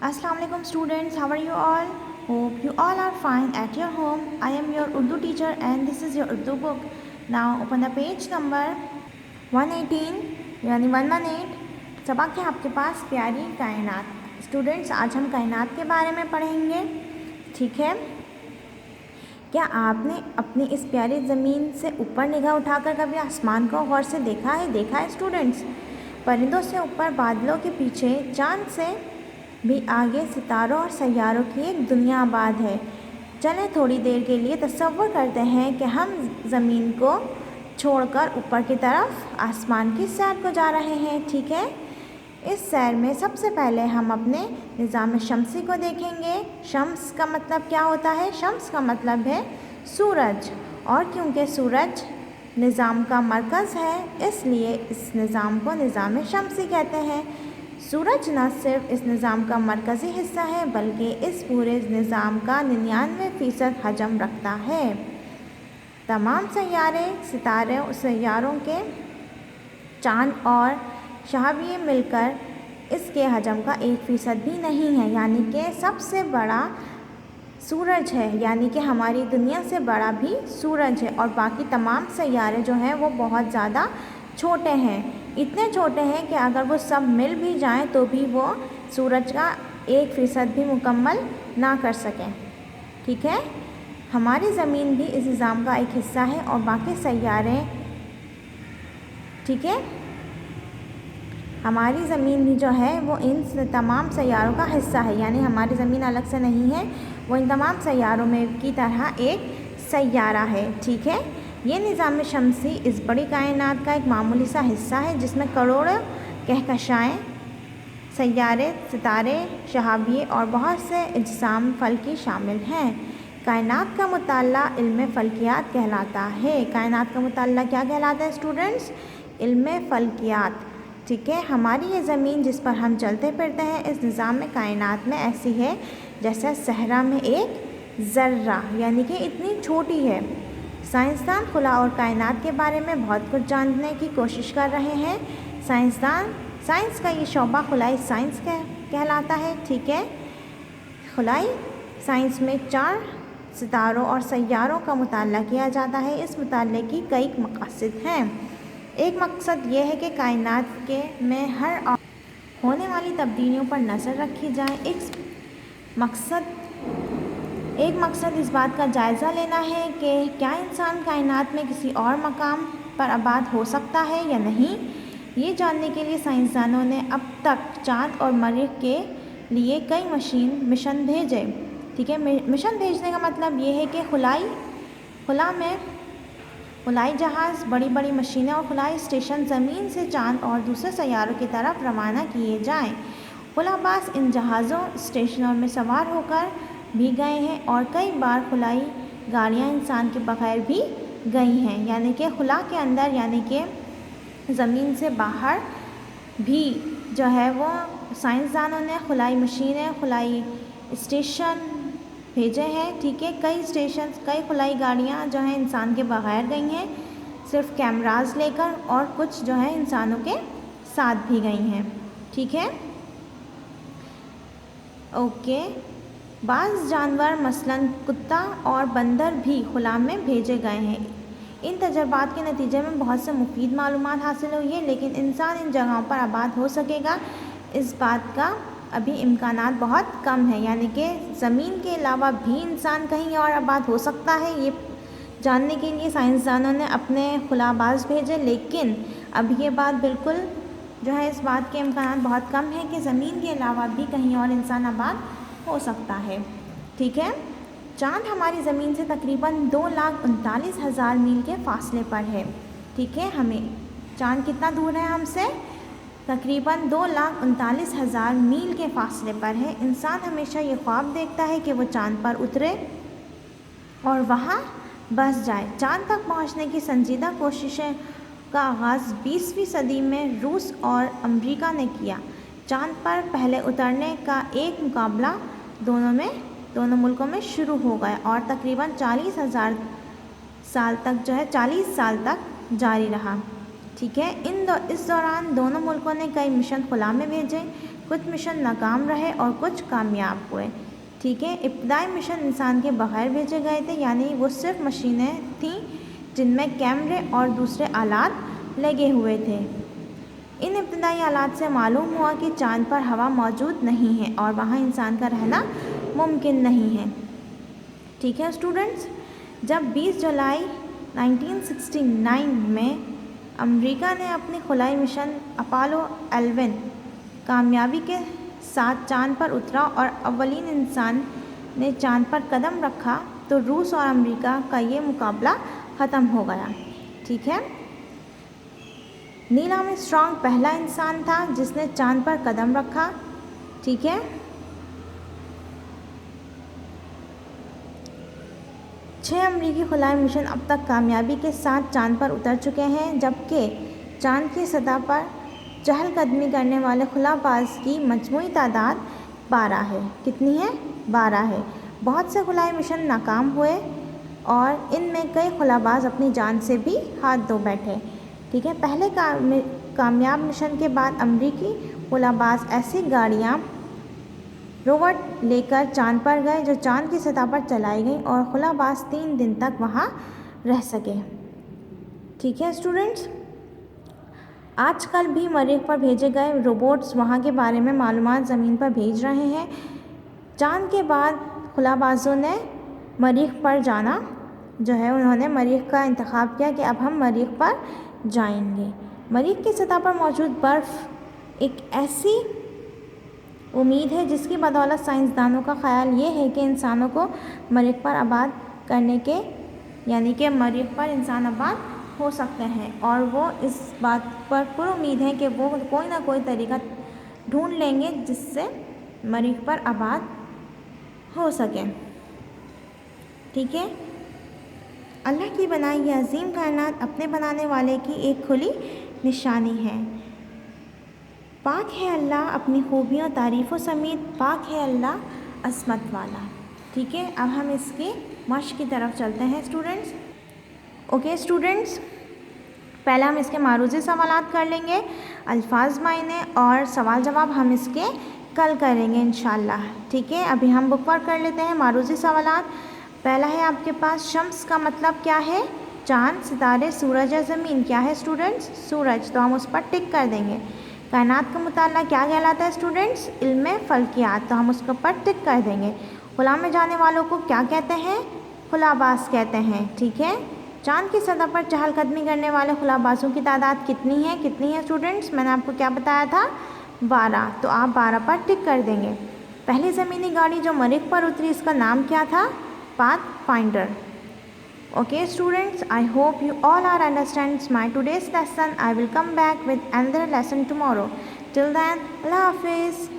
Assalamu alaikum students, how are you all? Hope you all are fine at your home. I am your Urdu teacher and this is your Urdu book. Now open the page number 118 यानी 118। सबक है आपके पास प्यारी कायनात। Students आज हम कायनात के बारे में पढ़ेंगे, ठीक है। क्या आपने अपनी इस प्यारी ज़मीन से ऊपर निगाह उठाकर कभी आसमान को गौर से देखा है स्टूडेंट्स। परिंदों से ऊपर, बादलों के पीछे, चाँद से भी आगे सितारों और सैयारों की एक दुनिया आबाद है। चलें थोड़ी देर के लिए तसव्वुर करते हैं कि हम ज़मीन को छोड़कर ऊपर की तरफ आसमान की सैर को जा रहे हैं, ठीक है। इस सैर में सबसे पहले हम अपने निज़ाम शमसी को देखेंगे। शम्स का मतलब क्या होता है? शम्स का मतलब है सूरज, और क्योंकि सूरज निज़ाम का मरकज़ है इसलिए इस निज़ाम को निज़ाम शमसी कहते हैं। सूरज न सिर्फ इस निज़ाम का मरकज़ी हिस्सा है बल्कि इस पूरे निज़ाम का 99% हजम रखता है। तमाम सैयारों के चाँद और शहाबिये मिलकर इसके हजम का 1% भी नहीं है, यानी कि सबसे बड़ा सूरज है, यानी कि हमारी दुनिया से बड़ा भी सूरज है। और बाकी तमाम सैयारे जो हैं वो बहुत ज़्यादा छोटे हैं, इतने छोटे हैं कि अगर वो सब मिल भी जाएं तो भी वो सूरज का 1% भी मुकम्मल ना कर सकें, ठीक है। हमारी ज़मीन भी इस निज़ाम का एक हिस्सा है और बाकी सैयारे, ठीक है। हमारी ज़मीन भी जो है वो इन तमाम सैयारों का हिस्सा है, यानी हमारी ज़मीन अलग से नहीं है, वो इन तमाम सैयारों में की तरह एक सैयारा है, ठीक है। ये निज़ाम शमसी इस बड़ी कायनात का एक मामूली सा हिस्सा है जिसमें करोड़ों कहकशाएँ, सैयारे, सितारे, शहाबिये और बहुत से अजसाम फल्की शामिल हैं। कायनात का मुताल्ला इल्म फ़ल्कियात कहलाता है। कायनात का मुताल्ला क्या कहलाता है स्टूडेंट्स? इल्म फ़ल्कियात, ठीक है। हमारी ये ज़मीन जिस पर हम चलते फिरते हैं इस निज़ाम में कायनात में ऐसी है जैसे सहरा में एक ज़र्रा, यानी कि इतनी छोटी है। साइंसदान खुला और कायनात के बारे में बहुत कुछ जानने की कोशिश कर रहे हैं। साइंस का ये शोबा खुलाई साइंस कहलाता है, ठीक है। खुलाई साइंस में 4 सितारों और सैयारों का मुताला किया जाता है। इस मुताले की कई मक़ासद हैं। एक मकसद ये है कि कायनात में हर होने वाली तब्दीलियों पर नज़र रखी जाए। एक मकसद इस बात का जायज़ा लेना है कि क्या इंसान कायनात में किसी और मकाम पर आबाद हो सकता है या नहीं। ये जानने के लिए साइंसदानों ने अब तक चाँद और मरीख़ के लिए कई मिशन भेजे, ठीक है। मिशन भेजने का मतलब ये है कि खुला में खुलाई जहाज़, बड़ी बड़ी मशीनें और खुलाई स्टेशन ज़मीन से चाँद और दूसरे सैयारों की तरफ रवाना किए जाएं। खुलाबाज इन जहाज़ों, स्टेशनों में सवार होकर भी गए हैं और कई बार खुलाई गाड़ियां इंसान के बगैर भी गई हैं, यानी कि खुला के अंदर, यानी कि ज़मीन से बाहर भी जो है वो साइंसदानों ने खुलाई मशीनें, खुलाई स्टेशन भेजे हैं, ठीक है। कई खुलाई गाड़ियां जो हैं इंसान के बगैर गई हैं, सिर्फ कैमराज लेकर, और कुछ जो है इंसानों के साथ भी गई हैं, ठीक है। ओके, बाज़ जानवर मसलन कुत्ता और बंदर भी खुला में भेजे गए हैं। इन तजर्बात के नतीजे में बहुत से मुफीद मालूमात हासिल हुई है, लेकिन इंसान इन जगहों पर आबाद हो सकेगा इस बात का अभी इम्कानात बहुत कम है, यानी कि ज़मीन के अलावा भी इंसान कहीं और आबाद हो सकता है। ये जानने के लिए साइंसदानों ने अपने खुलाबाज भेजे, लेकिन अब ये बात बिल्कुल जो है इस बात के इम्कानात बहुत कम है कि ज़मीन के अलावा भी कहीं और इंसान आबाद हो सकता है, ठीक है। चाँद हमारी ज़मीन से तकरीबन 2,39,000 मील के फासले पर है, ठीक है। हमें चाँद कितना दूर है हमसे? तकरीबन 2,39,000 मील के फासले पर है। इंसान हमेशा ये ख्वाब देखता है कि वो चाँद पर उतरे और वहाँ बस जाए। चाँद तक पहुँचने की संजीदा कोशिशें का आगाज़ 20वीं सदी में रूस और अमेरिका ने किया। चाँद पर पहले उतरने का एक मुकाबला दोनों मुल्कों में शुरू हो गया और तकरीबन 40 साल तक जारी रहा, ठीक है। इस दौरान दोनों मुल्कों ने कई मिशन खुला में भेजे। कुछ मिशन नाकाम रहे और कुछ कामयाब हुए। ठीक है, इब्तदाई मिशन इंसान के बगैर भेजे गए थे, यानी वो सिर्फ मशीनें थीं जिनमें कैमरे और दूसरे आलात लगे हुए थे। इन इब्तदाई आलात से मालूम हुआ कि चाँद पर हवा मौजूद नहीं है और वहाँ इंसान का रहना मुमकिन नहीं है। ठीक है स्टूडेंट्स, जब 20 जुलाई 1969 में अमेरिका ने अपनी खुलाई मिशन अपोलो 11 कामयाबी के साथ चाँद पर उतरा और अव्वलीन इंसान ने चाँद पर कदम रखा, तो रूस और अमेरिका का ये मुकाबला ख़त्म हो गया। ठीक है, नील आर्मस्ट्रांग पहला इंसान था जिसने चाँद पर कदम रखा। ठीक है, 6 अमेरिकी खुलाई मिशन अब तक कामयाबी के साथ चाँद पर उतर चुके हैं, जबकि चाँद की सतह पर चहलकदमी करने वाले खुलाबाज की मजमूई तादाद 12 है। कितनी है? 12 है। बहुत से खुलाई मिशन नाकाम हुए और इनमें कई खुलाबाज अपनी जान से भी हाथ धो बैठे। ठीक है, पहले कामयाब मिशन के बाद अमेरिकी खुलाबाज ऐसी गाड़ियाँ रोवर लेकर चाँद पर गए जो चाँद की सतह पर चलाई गई और खुलाबाज 3 दिन तक वहाँ रह सके। ठीक है स्टूडेंट्स, आजकल भी मरीख पर भेजे गए रोबोट्स वहाँ के बारे में मालूमात ज़मीन पर भेज रहे हैं। चाँद के बाद खुलाबाजों ने मरीख पर जाना जो है, उन्होंने मरीख का इंतखाब किया कि अब हम मरीख पर जाएंगे। मरीख की सतह पर मौजूद बर्फ़ एक ऐसी उम्मीद है जिसकी बदौलत साइंसदानों का ख्याल ये है कि इंसानों को मरीख पर आबाद करने के, यानी कि मरीख पर इंसान आबाद हो सकते हैं, और वो इस बात पर पुरुम्मीद है कि वो कोई ना कोई तरीका ढूंढ लेंगे जिससे मरीख पर आबाद हो सके। ठीक है, अल्लाह की बनाई ये अजीम कायनात अपने बनाने वाले की एक खुली निशानी है। पाक है अल्लाह अपनी खूबियों तारीफ़ों समेत, पाक है अल्लाह असमत वाला। ठीक है, अब हम इसके मश्क की तरफ चलते हैं स्टूडेंट्स। ओके स्टूडेंट्स, पहले हम इसके मारूज़ी सवालात कर लेंगे, अल्फाज मायने और सवाल जवाब हम इसके कल करेंगे इंशाल्लाह। ठीक है, अभी हम बुक वर्क कर लेते हैं मारूज़ी सवालात। पहला है आपके पास, शम्स का मतलब क्या है? चाँद, सितारे, सूरज या ज़मीन। क्या है स्टूडेंट्स? सूरज, तो हम उस पर टिक कर देंगे। कायनात का मुताला क्या कहलाता है स्टूडेंट्स? इल्म फ़ल्कियात, तो हम उसके ऊपर टिक कर देंगे। खुला में जाने वालों को क्या कहते हैं? खुलाबाज कहते हैं। ठीक है, चाँद की सतह पर चहलकदमी करने वाले खुलाबाजों की तादाद कितनी है? कितनी है स्टूडेंट्स? मैंने आपको क्या बताया था? 12, तो आप 12 पर टिक कर देंगे। पहली ज़मीनी गाड़ी जो मरीख पर उतरी, इसका नाम क्या था? Pathfinder. Okay students, I hope you all are understands my today's lesson. I will come back with another lesson tomorrow. Till then, Allah Hafiz.